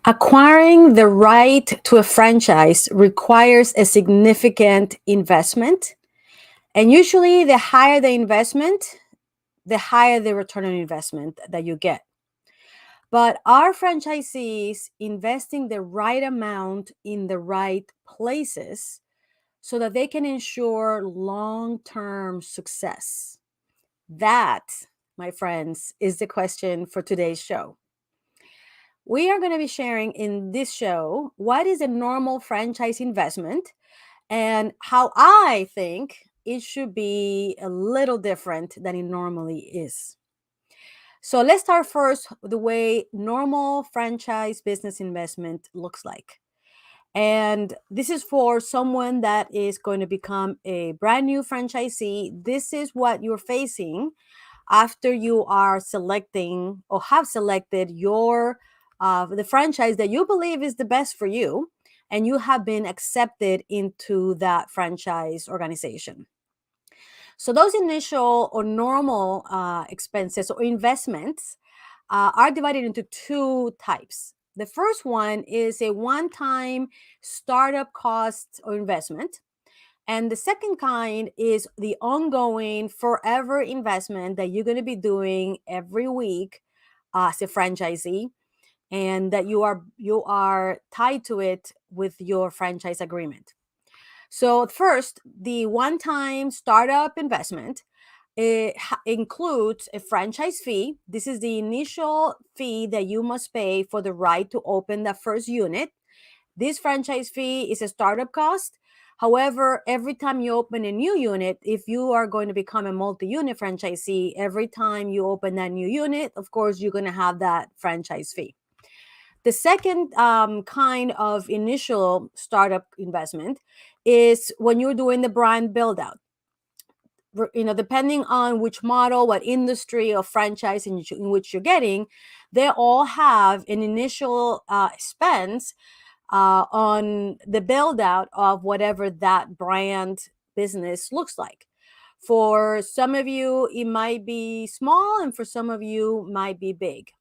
Acquiring the right to a franchise requires a significant investment. And usually, the higher the investment, the higher the return on investment that you get. But are franchisees investing the right amount in the right places so that they can ensure long term success? That, my friends, is the question for today's show. We are going to be sharing in this show what is a normal franchise investment and how I think it should be a little different than it normally is. So let's start first with the way normal franchise business investment looks like. And this is for someone that is going to become a brand new franchisee. This is what you're facing after you are selecting or have selected your the franchise that you believe is the best for you, and you have been accepted into that franchise organization. So those initial or normal expenses or investments are divided into two types. The first one is a one-time startup cost or investment. And the second kind is the ongoing forever investment that you're going to be doing every week as a franchisee, and that you are tied to it with your franchise agreement. So first, the one-time startup investment includes a franchise fee. This is the initial fee that you must pay for the right to open the first unit. This franchise fee is a startup cost. However, every time you open a new unit, if you are going to become a multi-unit franchisee, every time you open that new unit, of course, you're going to have that franchise fee. The second kind of initial startup investment is when you're doing the brand build out. Depending on which model, what industry or franchise in which you're getting, they all have an initial expense on the build out of whatever that brand business looks like. For some of you, it might be small, and for some of you, might be big.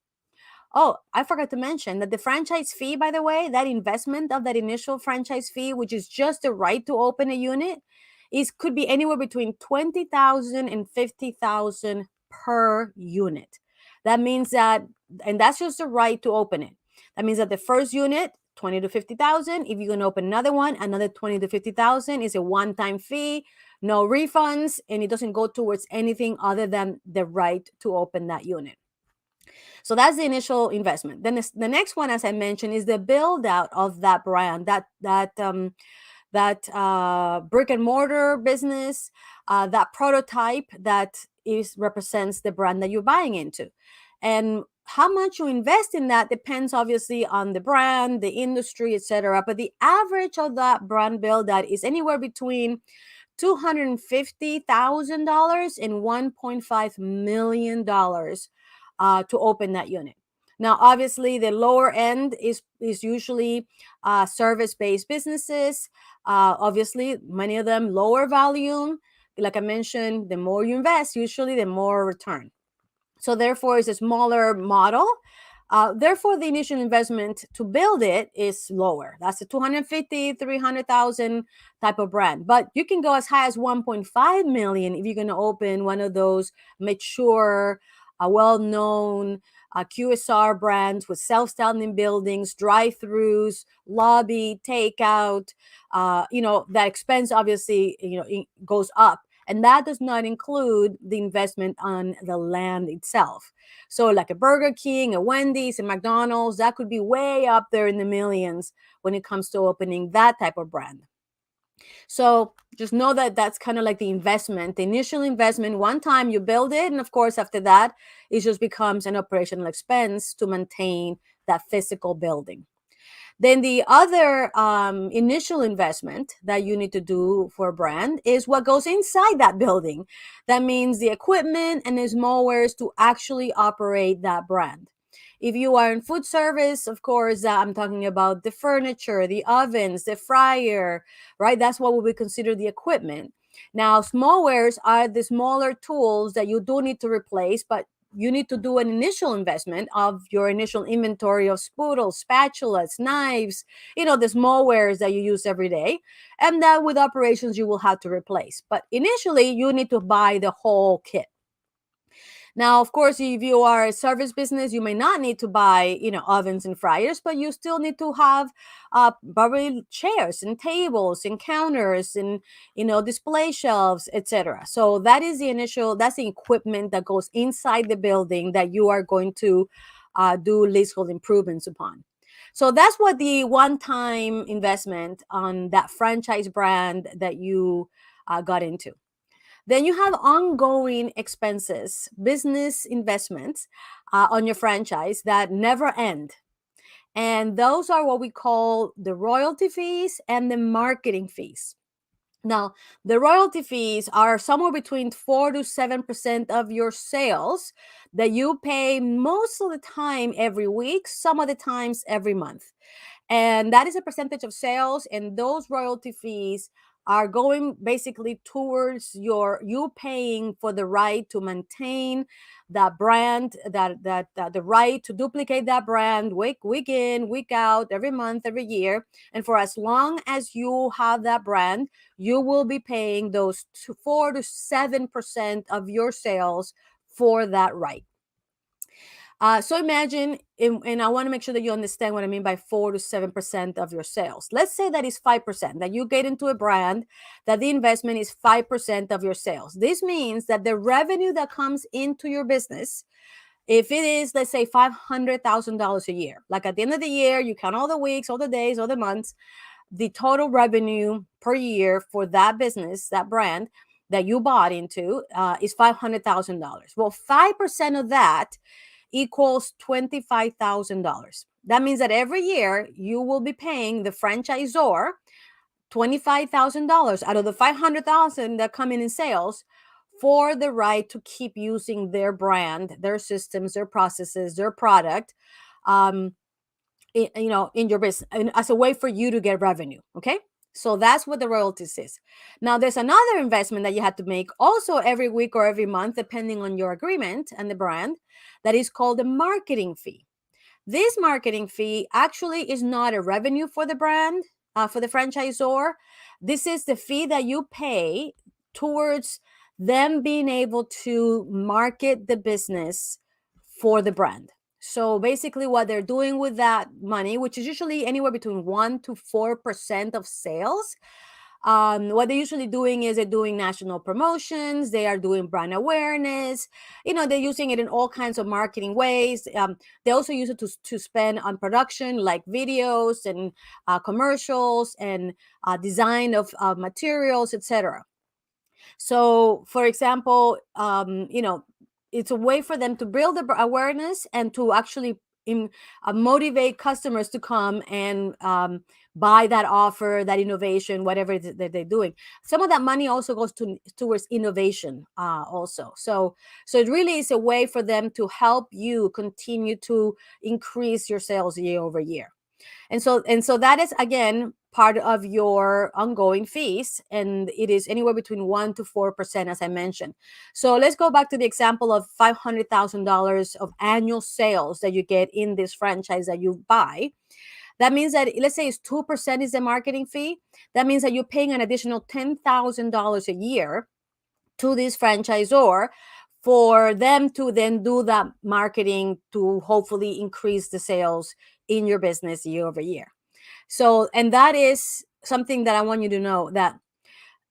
Oh, I forgot to mention that the franchise fee, by the way, that investment of that initial franchise fee, which is just the right to open a unit, could be anywhere between 20,000 and 50,000 per unit. That means that, and that's just the right to open it. That means that the first unit, 20 to 50,000. If you're going to open another one, another 20 to 50,000 is a one-time fee, no refunds, and it doesn't go towards anything other than the right to open that unit. So that's the initial investment. Then the next one, as I mentioned, is the build out of that brand, that brick and mortar business, that prototype that represents the brand that you're buying into. And how much you invest in that depends obviously on the brand, the industry, etc. But the average of that brand build out is anywhere between $250,000 and $1.5 million to open that unit. Now, obviously, the lower end is usually service-based businesses. Obviously, many of them lower volume. Like I mentioned, the more you invest, usually the more return. So therefore, it's a smaller model. Therefore, the initial investment to build it is lower. That's a 250, 300,000 type of brand. But you can go as high as 1.5 million if you're going to open one of those mature, well-known QSR brands with self-standing buildings, drive-throughs, lobby, takeout. That expense obviously, goes up. And that does not include the investment on the land itself. So like a Burger King, a Wendy's, a McDonald's, that could be way up there in the millions when it comes to opening that type of brand. So just know that that's kind of like the investment, the initial investment. One time you build it, and of course after that, it just becomes an operational expense to maintain that physical building. Then the other initial investment that you need to do for a brand is what goes inside that building. That means the equipment and the small wares to actually operate that brand. If you are in food service, of course, I'm talking about the furniture, the ovens, the fryer, right? That's what we consider the equipment. Now, small wares are the smaller tools that you do need to replace, but you need to do an initial investment of your initial inventory of spoodles, spatulas, knives, the small wares that you use every day. And that with operations, you will have to replace. But initially, you need to buy the whole kit. Now, of course, if you are a service business, you may not need to buy, ovens and fryers, but you still need to have probably chairs and tables and counters and, display shelves, etc. So that's the equipment that goes inside the building that you are going to do leasehold improvements upon. So that's what the one-time investment on that franchise brand that you got into. Then you have ongoing expenses, business investments on your franchise that never end. And those are what we call the royalty fees and the marketing fees. Now, the royalty fees are somewhere between 4 to 7% of your sales that you pay most of the time every week, some of the times every month. And that is a percentage of sales, and those royalty fees are going basically towards you paying for the right to maintain that brand, that the right to duplicate that brand week in, week out, every month, every year. And for as long as you have that brand, you will be paying those 4 to 7% of your sales for that right. So imagine, and I want to make sure that you understand what I mean by 4 to 7% of your sales. Let's say that is 5%, that you get into a brand, that the investment is 5% of your sales. This means that the revenue that comes into your business, if it is, let's say, $500,000 a year, like at the end of the year, you count all the weeks, all the days, all the months, the total revenue per year for that business, that brand that you bought into is $500,000. Well, 5% of that equals $25,000. That means that every year you will be paying the franchisor $25,000 out of the $500,000 that come in sales for the right to keep using their brand, their systems, their processes, their product, in your business, and as a way for you to get revenue. Okay. So that's what the royalties is. Now, there's another investment that you have to make also every week or every month, depending on your agreement and the brand, that is called the marketing fee. This marketing fee actually is not a revenue for the brand, for the franchisor. This is the fee that you pay towards them being able to market the business for the brand. So basically what they're doing with that money, which is usually anywhere between 1 to 4% of sales, what they're usually doing is they're doing national promotions, they are doing brand awareness, they're using it in all kinds of marketing ways. They also use it to spend on production, like videos and commercials and design of materials, etc. So, for example, it's a way for them to build the awareness and to actually motivate customers to come and buy that offer, that innovation, whatever it is that they're doing. Some of that money also goes towards innovation also. So it really is a way for them to help you continue to increase your sales year over year. And so that is, again, part of your ongoing fees, and it is anywhere between 1 to 4%, as I mentioned. So let's go back to the example of $500,000 of annual sales that you get in this franchise that you buy. That means that, let's say it's 2% is the marketing fee. That means that you're paying an additional $10,000 a year to this franchisor for them to then do that marketing to hopefully increase the sales in your business year over year. So, and that is something that I want you to know, that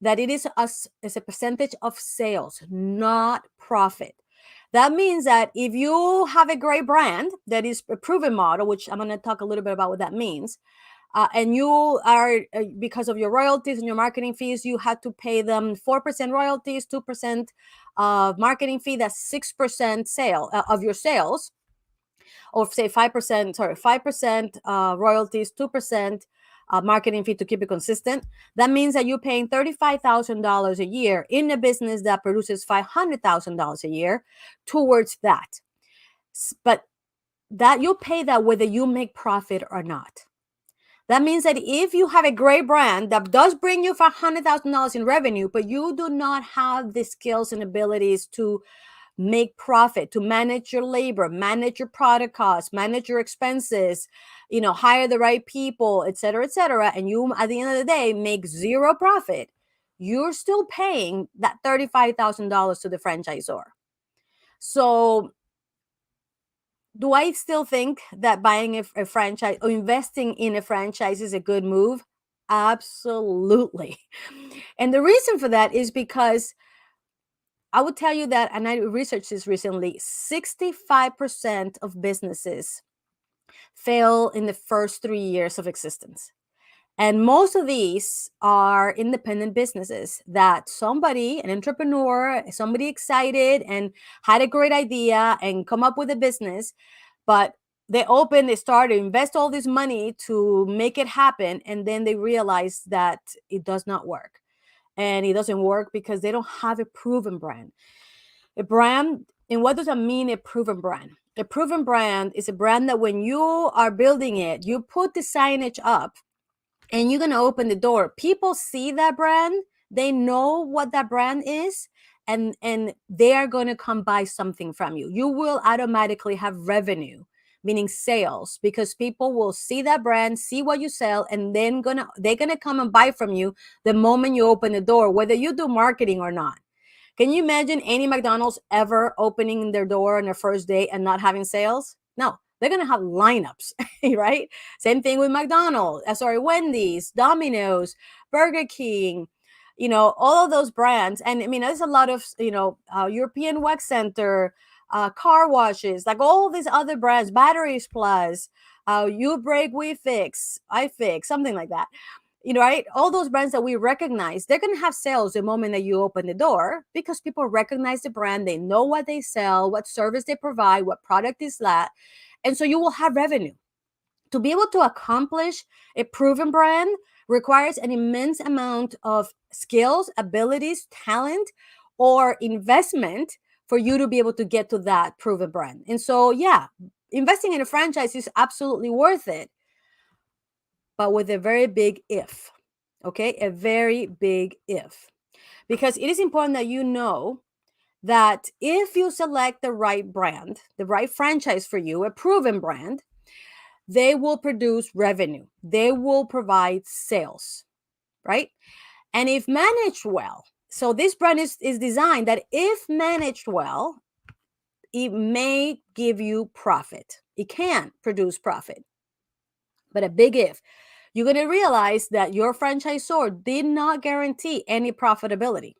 it is a percentage of sales, not profit. That means that if you have a great brand that is a proven model, which I'm going to talk a little bit about what that means, and you are, because of your royalties and your marketing fees, you had to pay them 4% royalties, 2% marketing fee, that's 6% sale of your sales, or say 5% royalties, 2% marketing fee to keep it consistent. That means that you're paying $35,000 a year in a business that produces $500,000 a year towards that. But that you pay that whether you make profit or not. That means that if you have a great brand that does bring you $500,000 in revenue, but you do not have the skills and abilities to make profit, to manage your labor, manage your product costs, manage your expenses, hire the right people, et cetera, and you at the end of the day make zero profit, you're still paying that $35,000 to the franchisor. So do I still think that buying a franchise or investing in a franchise is a good move? Absolutely. And the reason for that is because I would tell you that, and I researched this recently, 65% of businesses fail in the first 3 years of existence. And most of these are independent businesses that somebody, an entrepreneur, somebody excited and had a great idea and come up with a business, but they start to invest all this money to make it happen. And then they realize that it does not work. And it doesn't work because they don't have a proven brand. A brand, and what does that mean, a proven brand? A proven brand is a brand that when you are building it, you put the signage up and you're going to open the door. People see that brand, they know what that brand is, and they are going to come buy something from you. You will automatically have revenue, meaning sales, because people will see that brand, see what you sell, and then they're going to come and buy from you the moment you open the door, whether you do marketing or not. Can you imagine any McDonald's ever opening their door on their first day and not having sales? No, they're going to have lineups, right? Same thing with Wendy's, Domino's, Burger King, all of those brands. And I mean, there's a lot of, European Wax Center, car washes, like all these other brands, Batteries Plus, You Break, We Fix, I Fix, something like that. Right? All those brands that we recognize, they're going to have sales the moment that you open the door because people recognize the brand. They know what they sell, what service they provide, what product is that. And so you will have revenue. To be able to accomplish a proven brand requires an immense amount of skills, abilities, talent, or investment for you to be able to get to that proven brand. And so, yeah, investing in a franchise is absolutely worth it, but with a very big if, okay? A very big if. Because it is important that you know that if you select the right brand, the right franchise for you, a proven brand, they will produce revenue. They will provide sales, right? And if managed well, so this brand is designed that if managed well, it may give you profit. It can produce profit. But a big if. You're going to realize that your franchisor did not guarantee any profitability.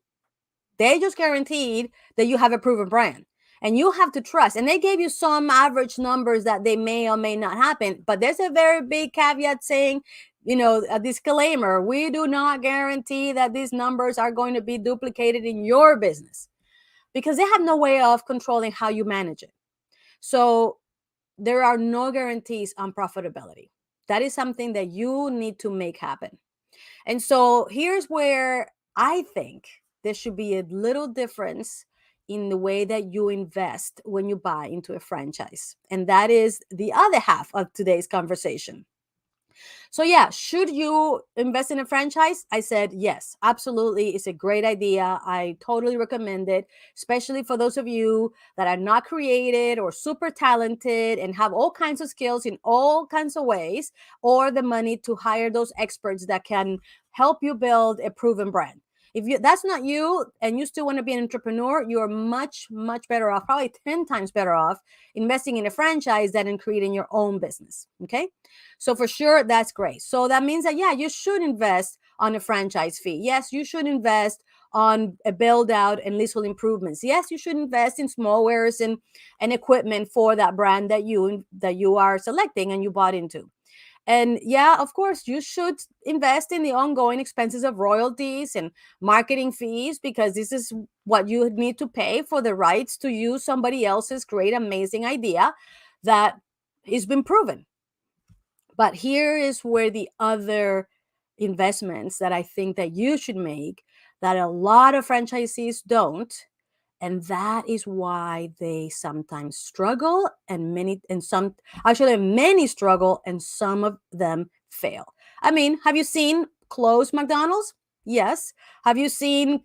They just guaranteed that you have a proven brand. And you have to trust. And they gave you some average numbers that they may or may not happen. But there's a very big caveat saying, a disclaimer. We do not guarantee that these numbers are going to be duplicated in your business because they have no way of controlling how you manage it. So there are no guarantees on profitability. That is something that you need to make happen. And so here's where I think there should be a little difference in the way that you invest when you buy into a franchise. And that is the other half of today's conversation. So yeah, should you invest in a franchise? I said, yes, absolutely. It's a great idea. I totally recommend it, especially for those of you that are not creative or super talented and have all kinds of skills in all kinds of ways, or the money to hire those experts that can help you build a proven brand. If that's not you and you still want to be an entrepreneur, you're much, much better off, probably 10 times better off investing in a franchise than in creating your own business. Okay. So for sure, that's great. So that means that, yeah, you should invest on a franchise fee. Yes, you should invest on a build out and leasehold improvements. Yes, you should invest in small wares and equipment for that brand that you are selecting and you bought into. And yeah, of course, you should invest in the ongoing expenses of royalties and marketing fees, because this is what you need to pay for the rights to use somebody else's great, amazing idea that has been proven. But here is where the other investments that I think that you should make that a lot of franchisees don't. And that is why they sometimes struggle many struggle and some of them fail. I mean, have you seen closed McDonald's? Yes. Have you seen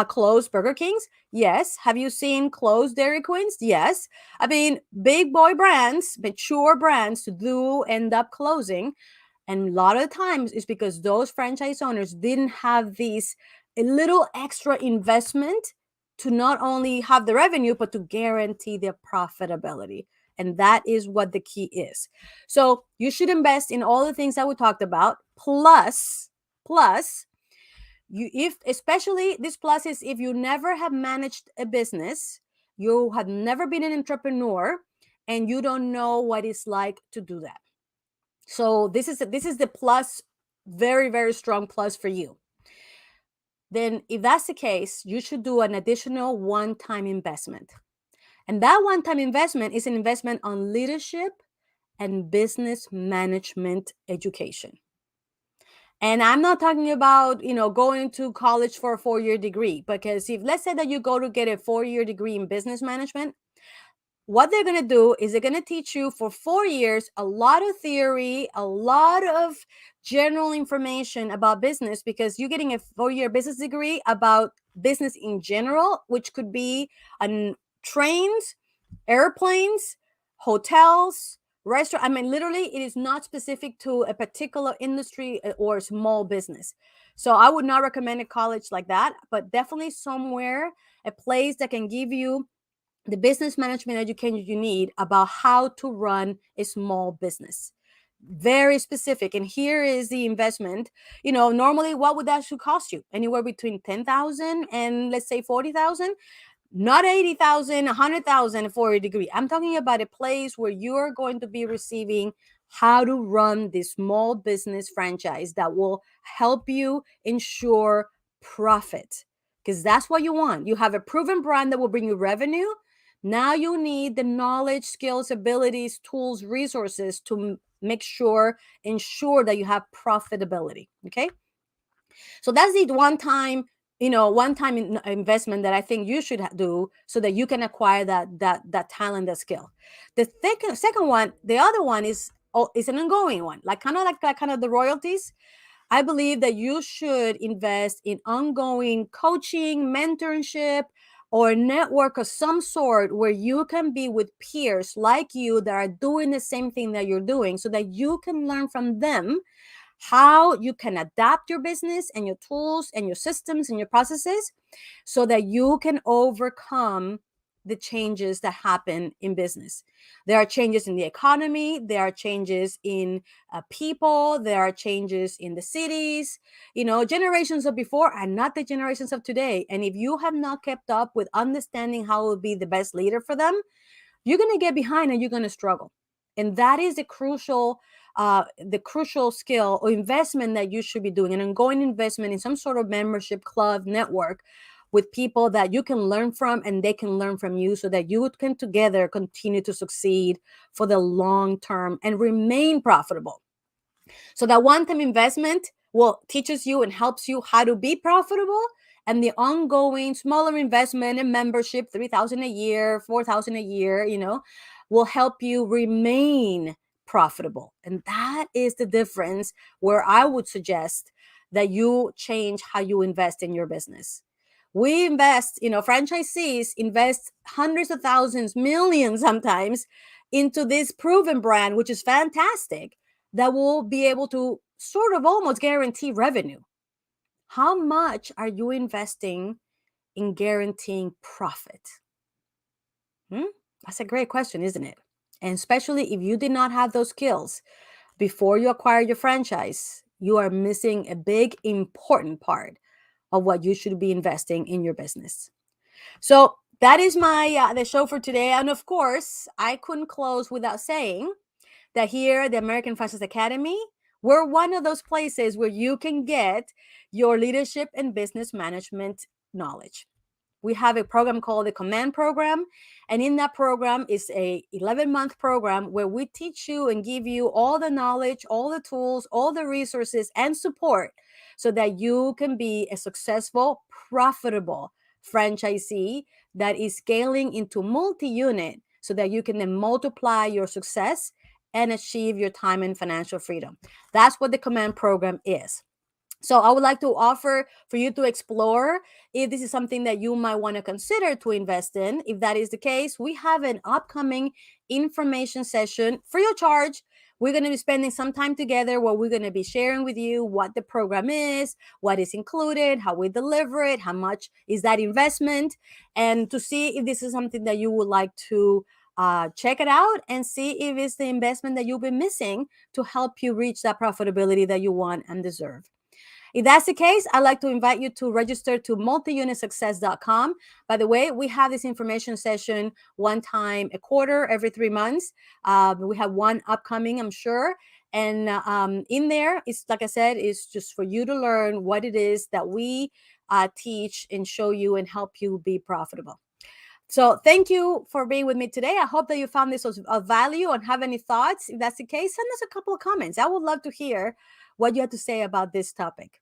closed Burger Kings? Yes. Have you seen closed Dairy Queens? Yes. I mean, big boy brands, mature brands do end up closing. And a lot of the times it's because those franchise owners didn't have these a little extra investment to not only have the revenue, but to guarantee their profitability. And that is what the key is. So you should invest in all the things that we talked about, plus you, if especially this plus is if you never have managed a business, you have never been an entrepreneur, and you don't know what it's like to do that. So this is the plus, very very strong plus for you. Then if that's the case, you should do an additional one-time investment. And that one-time investment is an investment on leadership and business management education. And I'm not talking about, going to college for a 4-year degree, because if let's say that you go to get a 4-year degree in business management, what they're going to do is they're going to teach you for 4 years a lot of theory, a lot of general information about business, because you're getting a 4-year business degree about business in general, which could be on trains, airplanes, hotels, restaurant. I mean, literally, it is not specific to a particular industry or small business. So I would not recommend a college like that, but definitely somewhere, a place that can give you the business management education you need about how to run a small business. Very specific. And here is the investment. Normally, what would that should cost you? Anywhere between 10,000 and let's say 40,000. Not 80,000, 100,000 for a degree. I'm talking about a place where you're going to be receiving how to run this small business franchise that will help you ensure profit, because that's what you want. You have a proven brand that will bring you revenue. Now you need the knowledge, skills, abilities, tools, resources to make sure, ensure that you have profitability. Okay. So that's the one time investment that I think you should do so that you can acquire that talent, that skill. The second one, the other one is an ongoing one, like kind of the royalties. I believe that you should invest in ongoing coaching, mentorship, or a network of some sort where you can be with peers like you that are doing the same thing that you're doing, so that you can learn from them how you can adapt your business and your tools and your systems and your processes so that you can overcome the changes that happen in business. There are changes in the economy, there are changes in people, there are changes in the cities. Generations of before are not the generations of today. And if you have not kept up with understanding how to be the best leader for them, you're going to get behind and you're going to struggle. And that is the crucial skill or investment that you should be doing, an ongoing investment in some sort of membership club network with people that you can learn from and they can learn from you, so that you can together continue to succeed for the long term and remain profitable. So that one-time investment will teaches you and helps you how to be profitable, and the ongoing smaller investment in membership, 3,000 a year, 4,000 a year, will help you remain profitable. And that is the difference, where I would suggest that you change how you invest in your business. We invest, franchisees invest hundreds of thousands, millions sometimes, into this proven brand, which is fantastic, that will be able to sort of almost guarantee revenue. How much are you investing in guaranteeing profit? That's a great question, isn't it? And especially if you did not have those skills before you acquire your franchise, you are missing a big, important part of what you should be investing in your business. So that is my the show for today. And of course, I couldn't close without saying that here at the American Franchise Academy, we're one of those places where you can get your leadership and business management knowledge. We have a program called the Command Program, and in that program is a 11-month program where we teach you and give you all the knowledge, all the tools, all the resources and support, so that you can be a successful, profitable franchisee that is scaling into multi-unit, so that you can then multiply your success and achieve your time and financial freedom. That's what the Command Program is. So I would like to offer for you to explore if this is something that you might want to consider to invest in. If that is the case, we have an upcoming information session free of charge. We're going to be spending some time together where we're going to be sharing with you what the program is, what is included, how we deliver it, how much is that investment, and to see if this is something that you would like to check it out and see if it's the investment that you've been missing to help you reach that profitability that you want and deserve. If that's the case, I'd like to invite you to register to multiunitsuccess.com. By the way, we have this information session one time a quarter, every 3 months. We have one upcoming, I'm sure. And in there, it's like I said, it's just for you to learn what it is that we teach and show you and help you be profitable. So thank you for being with me today. I hope that you found this was of value and have any thoughts. If that's the case, send us a couple of comments. I would love to hear what you have to say about this topic.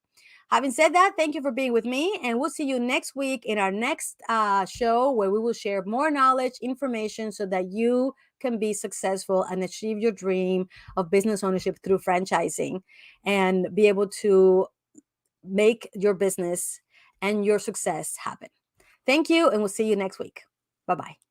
Having said that, thank you for being with me, and we'll see you next week in our next show where we will share more knowledge, information, so that you can be successful and achieve your dream of business ownership through franchising and be able to make your business and your success happen. Thank you, and we'll see you next week. Bye-bye.